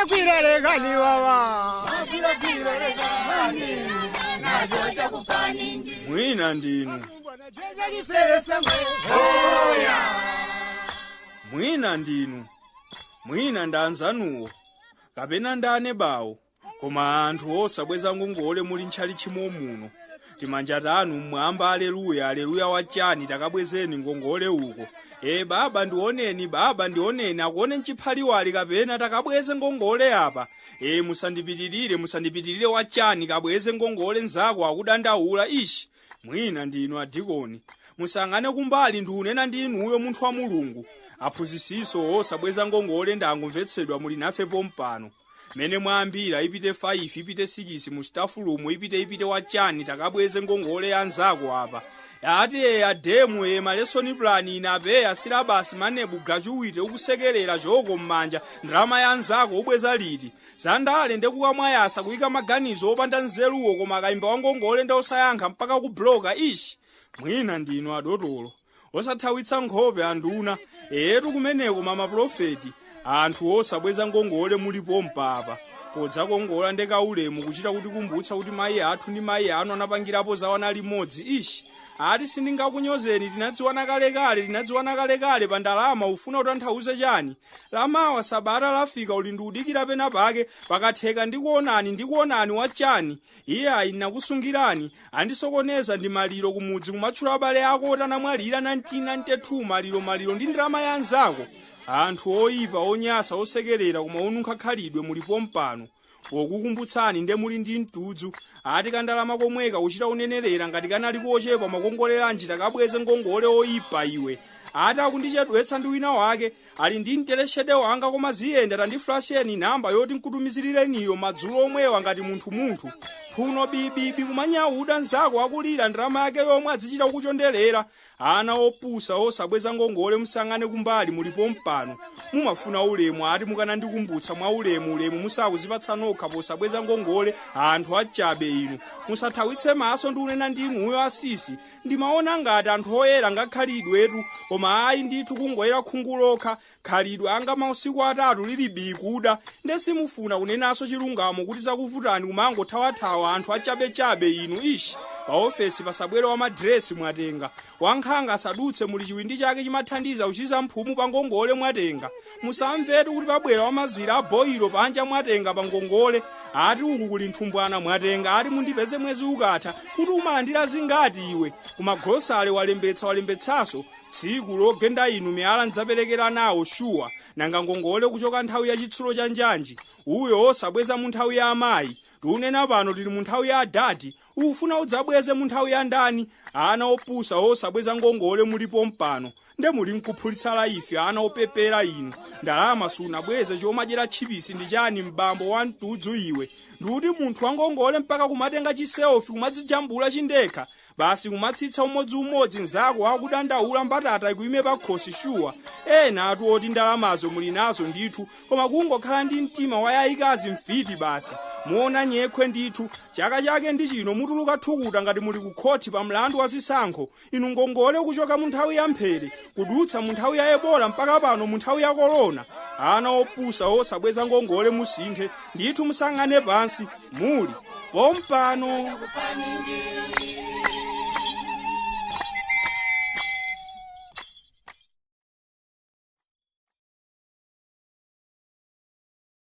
Kwira rekani wawa. Kwira rekani. Najoja kupani. Mwina ndinu. Mwina ndinu. Mwina ndanzanuwo. Kapena ndane bawo. Koma anthu osabweza ngongole muli ntchali chimo muno. Timanja tanu mwamba aleluya aleluya wachani takabwezeni ngongole uko. Baba ndioneni akuone nchiphaliwali kapena takabweze ngongole apa. Musandipitirire wachani kabweze ngongole nzako akudandaula ishi. Mwina ndinu adikoni. Musangane kumbali ndiunena ndinuyo munthu wa Mulungu. Aphunzisiso osabweza ngongole ndangumvetsedwa muli nafe pompano. Mene mwambira ipite 5 ipite 6 mu staff room ipite wachani takabweze ngongole yanzako apa. Ati ademu malesoni plan inabe asilabasi manebu graduate ukusekerera joko mmanja ndrama yanzako ubweza liti. Zandale ndekukamwayasa kuika maganizo opanda nzeruwo koma kaimba wangongole ndosayankha mpaka ku bloga ishi. Mwina ndinu adotolo. Osathawitsa nkhope anduna. Kumeneko mama profeti. Anthu osabweza ngongole mulipo mpapa. Podza kongola ndekaulemu kuchita kuti kumbutsa kuti mayi athu ndi mayi anu anapangirapo zawana limodzi ishi. Ati sindingakunyozeni tinadziwana kalekale pa ndalama ufuna utanthauze chani. Lamawa sabata lafika uli ndiudikira pena pake pakatheka ndikuonani wachani. Iye ayi nakusungirani andisokoneza ndi maliro kumudzi kumatchula abale ako otanamwalira 1992 maliro ndi ndrama yanzako. Anthu oyipa onyasa osekerera koma ununkha khalidwe mulipo mpano. Pokukumbutsani nde muli ndi mtudzu. Ati kandalama komweka uchita unenerera ngati kanali kochepa makongoleranji takabweze ngongole oyipa iwe. Ati akundichedwetsa ndi wina wake ali ndi mteleshede wanga koma ziyenda tandiflasheni namba yoti nkutumizireniyo madzulo omwewa ngati munthu. Phuno bibi kumanyauda nzako akulira ndrama yake yomwe azichita kuchonderera. Ana opusa osabweza ngongole musangane kumbali mulipo mpano. Mumafuna ulemu ati mukana ndikumbutsa mwa ulemu musakuzipatsa nokha posabweza ngongole anthu achabe inu. Musathawitse maso ndi unena ndinuyo asisi. Ndimaona ngati anthu oyera ngakhalidwe etu koma ayi ndithu kungoyera khungulokha khalidwe anga mausiku atatu lili bikuda. Ndesimufuna kunenaso chilungamo kuti zakuvutani kumangothawa anthu achabe inu ishi. Pa ofesi pasabwera wa madresi mwatenga. Wankhanga asadutse muli chiwindi chake chimathandiza uchiza mphumu pa ngongole mwatenga. Musamvetu kuti pabwera wa mazira aboyiro panja mwatenga pa ngongole. Ati uku kuli nthumbwana mwatenga ati mundipeze mwezi ukatha kuti umalandira zingati iwe. Kumagosale walembetsaso. Tsiku logenda inu miyala nzaperekera nawo shuwa. Nanga ngongole kuchoka nthawi ya chitsulo cha njanji. Uyo osabweza mu nthawi ya amayi. Tunena pano tili mu nthawi ya adati. Ufuna udzabweze mu nthawi ya ndani. Ana opusa osabweza ngongole mulipo mpano. Nde muli nkuphulitsa laifi ana opepera inu. Ndalama sunabweze chomadyera chipisi ndi chani mbambo wa mtudzu iwe. Nduti munthu wangongole mpaka kumatenga chiselfie kumadzijambula chindekha. Basi kumatsitsa umodzi nzako akudandaula mbatata ikuime pa khosi shuwa. Atu oti ndalamazo muli nazo ndithu koma kungokhala ndi mtima wayayikazi mfiti basi. Muona nyekhwe ndithu chaka chake ndi chino mutuluka thukuta ngati muli kukhoti pa mlandu wa zisankho. Inu ngongole kuchoka mu nthawi ya mphere kudutsa mu nthawi ya Ebola mpaka pano mu nthawi ya corona. Ana opusa osabweza ngongole musinthe ndithu musangane pansi muli pompano.